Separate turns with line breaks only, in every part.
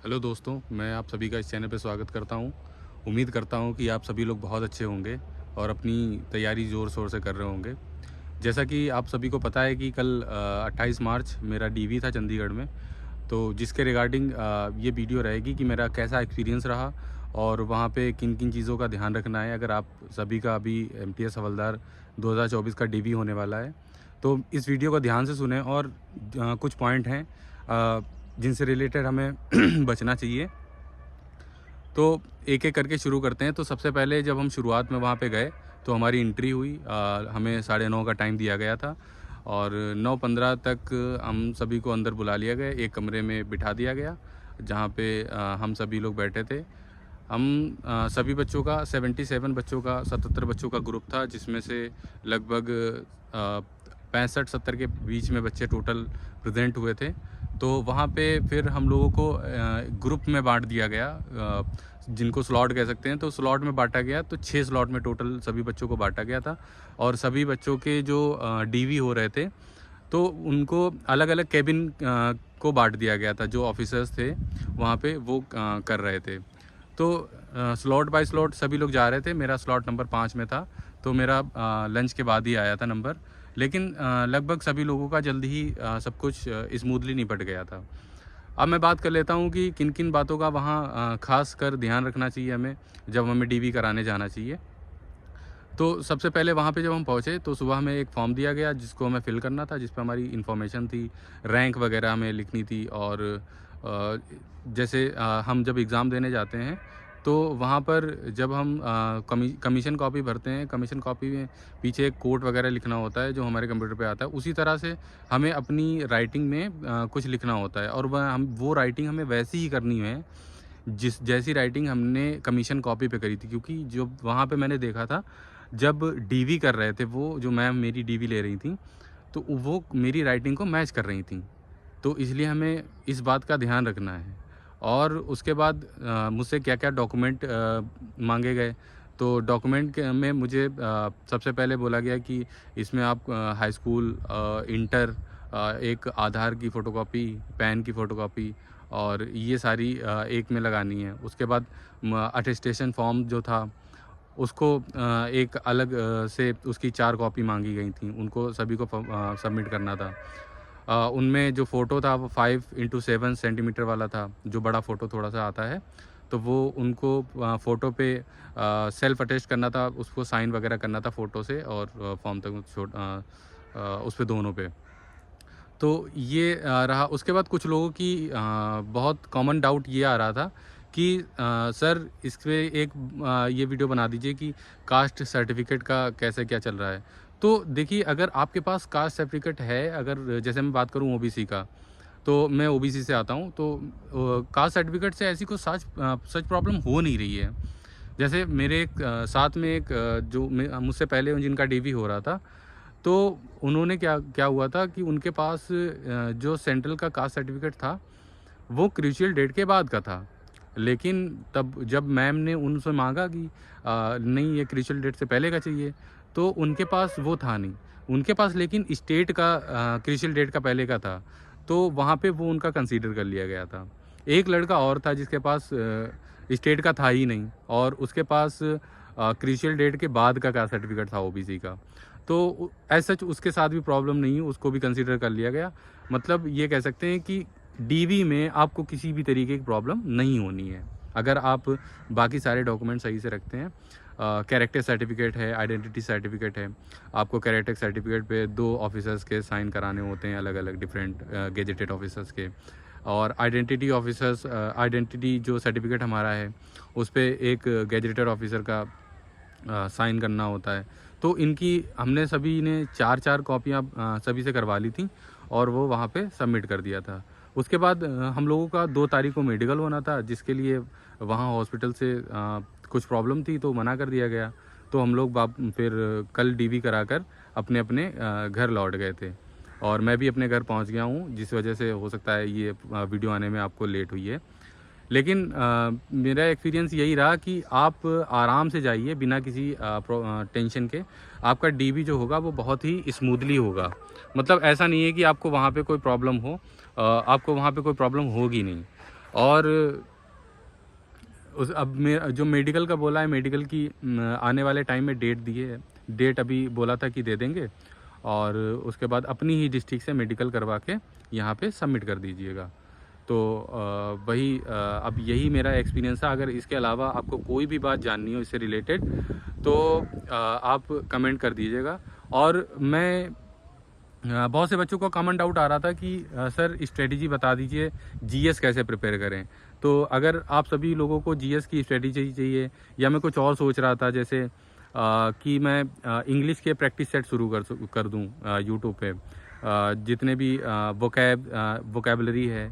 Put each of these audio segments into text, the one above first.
Hello दोस्तों, मैं आप सभी का इस चैनल पे स्वागत करता हूँ। उम्मीद करता हूँ कि आप सभी लोग बहुत अच्छे होंगे और अपनी तैयारी ज़ोर शोर से कर रहे होंगे। जैसा कि आप सभी को पता है कि कल 28 मार्च मेरा डीवी था चंडीगढ़ में, तो जिसके रिगार्डिंग ये वीडियो रहेगी कि मेरा कैसा एक्सपीरियंस रहा और वहाँ पे किन-किन चीज़ों का ध्यान रखना है अगर आप सभी का अभी एमटीएस हवलदार 2024 का डीवी होने वाला है। तो इस वीडियो को ध्यान से सुनें और कुछ पॉइंट हैं जिनसे रिलेटेड हमें बचना चाहिए। तो एक-एक करके शुरू करते हैं। तो सबसे पहले जब हम शुरुआत में वहाँ पे गए, तो हमारी एंट्री हुई। हमें 9:30 का टाइम दिया गया था और 9:15 तक हम सभी को अंदर बुला लिया गया। एक कमरे में बिठा दिया गया, जहाँ पे हम सभी लोग बैठे थे। हम सभी बच्चों का 77 बच्चों का 77 बच्चों का ग्रुप था, जिसमें से लगभग 65-70 के बीच में बच्चे टोटल प्रेज़ेंट हुए थे। तो वहाँ पे फिर हम लोगों को ग्रुप में बाँट दिया गया, जिनको स्लॉट कह सकते हैं। तो स्लॉट में बाँटा गया, तो 6 स्लॉट में टोटल सभी बच्चों को बाँटा गया था और सभी बच्चों के जो डीवी हो रहे थे, तो उनको अलग-अलग केबिन को बाँट दिया गया था। जो ऑफ़िसर्स थे वहाँ पे वो कर रहे थे। तो स्लॉट बाय स्लॉट सभी लोग जा रहे थे। मेरा स्लॉट नंबर 5 में था, तो मेरा लंच के बाद ही आया था नंबर। लेकिन लगभग सभी लोगों का जल्दी ही सब कुछ स्मूथली निपट गया था। अब मैं बात कर लेता हूँ कि किन-किन बातों का वहाँ ख़ास कर ध्यान रखना चाहिए हमें, जब हमें डीवी कराने जाना चाहिए। तो सबसे पहले वहाँ पे जब हम पहुँचे, तो सुबह हमें एक फॉर्म दिया गया जिसको हमें फ़िल करना था, जिस पे हमारी इन्फॉर्मेशन थी, रैंक वग़ैरह हमें लिखनी थी। और अ, जैसे हम जब एग्ज़ाम देने जाते हैं, तो वहाँ पर जब हम कमीशन कॉपी भरते हैं, कमीशन कॉपी में पीछे एक कोड वग़ैरह लिखना होता है जो हमारे कंप्यूटर पे आता है। उसी तरह से हमें अपनी राइटिंग में कुछ लिखना होता है और वो राइटिंग हमें वैसी ही करनी है जैसी राइटिंग हमने कमीशन कॉपी पे करी थी। क्योंकि जो वहाँ पे मैंने देखा था, जब डीवी कर रहे थे वो जो मैम मेरी डीवी ले रही थी, तो वो मेरी राइटिंग को मैच कर रही थी। तो इसलिए हमें इस बात का ध्यान रखना है। और उसके बाद मुझसे क्या-क्या डॉक्यूमेंट माँगे गए। तो डॉक्यूमेंट के में मुझे सबसे पहले बोला गया कि इसमें आप हाई स्कूल, इंटर, एक आधार की फ़ोटोकॉपी, पैन की फ़ोटोकॉपी और ये सारी एक में लगानी है। उसके बाद अटेस्टेशन फ़ॉर्म जो था, उसको एक अलग से उसकी 4 कॉपी माँगी गई थी। उनको सभी को सबमिट करना था। उनमें जो फ़ोटो था वो 5x7 सेंटीमीटर वाला था, जो बड़ा फ़ोटो थोड़ा-सा आता है। तो वो उनको फ़ोटो पे सेल्फ़ अटेस्ट करना था, उसको साइन वग़ैरह करना था फ़ोटो से और फ़ॉर्म तक उस पे दोनों पे। तो ये रहा। उसके बाद कुछ लोगों की बहुत कॉमन डाउट ये आ रहा था कि सर इस पे एक ये वीडियो बना दीजिए कि कास्ट सर्टिफ़िकेट का कैसे क्या चल रहा है। तो देखिए, अगर आपके पास कास्ट सर्टिफ़िकेट है, अगर जैसे मैं बात करूँ ओबीसी का, तो मैं ओबीसी से आता हूँ। तो कास्ट सर्टिफ़िकेट से ऐसी कोई सच प्रॉब्लम हो नहीं रही है। जैसे मेरे एक साथ में एक जो मुझसे पहले जिनका डीवी हो रहा था, तो उन्होंने क्या क्या हुआ था कि उनके पास जो सेंट्रल का कास्ट सर्टिफ़िकेट था, वो क्रूशियल डेट के बाद का था। लेकिन तब जब मैम ने उनसे माँगा कि नहीं, ये क्रूशियल डेट से पहले का चाहिए, तो उनके पास वो था नहीं। उनके पास लेकिन स्टेट का क्रूशियल डेट का पहले का था, तो वहाँ पे वो उनका कंसीडर कर लिया गया था। एक लड़का और था जिसके पास स्टेट का था ही नहीं और उसके पास क्रूशियल डेट के बाद का कास्ट सर्टिफ़िकेट था ओबीसी का। तो एज़ सच उसके साथ भी प्रॉब्लम नहीं हुई, उसको भी कंसीडर कर लिया गया। मतलब ये कह सकते हैं कि डीवी में आपको किसी भी तरीके की प्रॉब्लम नहीं होनी है, अगर आप बाकी सारे डॉक्यूमेंट सही से रखते हैं। कैरेक्टर सर्टिफ़िकेट है, आइडेंटिटी सर्टिफ़िकेट है। आपको कैरेक्टर सर्टिफ़िकेट पे 2 ऑफ़िसर्स के साइन कराने होते हैं, अलग-अलग डिफरेंट गेजेटेड ऑफ़िसर्स के। और आइडेंटिटी जो सर्टिफ़िकेट हमारा है, उस पे एक गेजेटेड ऑफ़िसर का साइन करना होता है। तो इनकी हमने सभी ने 4-4 कॉपियाँ सभी से करवा ली थी और वो वहाँ पे सबमिट कर दिया था। उसके बाद हम लोगों का 2 तारीख को मेडिकल होना था, जिसके लिए वहाँ हॉस्पिटल से कुछ प्रॉब्लम थी तो मना कर दिया गया। तो हम लोग फिर कल डीवी कराकर अपने-अपने घर लौट गए थे और मैं भी अपने घर पहुँच गया हूँ, जिस वजह से हो सकता है ये वीडियो आने में आपको लेट हुई है। लेकिन मेरा एक्सपीरियंस यही रहा कि आप आराम से जाइए बिना किसी टेंशन के। आपका डीवी जो होगा वो बहुत ही स्मूथली होगा। मतलब ऐसा नहीं है कि आपको वहाँ पे कोई प्रॉब्लम हो, आपको वहाँ पे कोई प्रॉब्लम होगी नहीं। और अब जो मेडिकल का बोला है, मेडिकल की आने वाले टाइम में डेट दिए है, डेट अभी बोला था कि दे देंगे, और उसके बाद अपनी ही डिस्ट्रिक्ट से मेडिकल करवा के यहाँ पे सबमिट कर दीजिएगा। तो वही अब यही मेरा एक्सपीरियंस था। अगर इसके अलावा आपको कोई भी बात जाननी हो इससे रिलेटेड तो आप कमेंट कर दीजिएगा। और मैं बहुत से बच्चों को कॉमन डाउट आ रहा था कि सर स्ट्रेटजी बता दीजिए, जीएस कैसे प्रिपेयर करें। तो अगर आप सभी लोगों को जीएस की स्ट्रेटजी चाहिए, या मैं कुछ और सोच रहा था जैसे कि मैं इंग्लिश के प्रैक्टिस सेट शुरू कर दूं यूट्यूब पे, जितने भी वोकैबलरी है,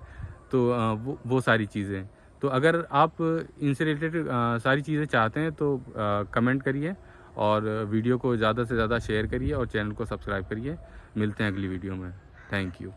तो वो सारी चीज़ें। तो अगर आप इनसे रिलेटेड सारी चीज़ें चाहते हैं तो कमेंट करिए, और वीडियो को ज़्यादा से ज़्यादा शेयर करिए, और चैनल को सब्सक्राइब करिए। मिलते हैं अगली वीडियो में। Thank you.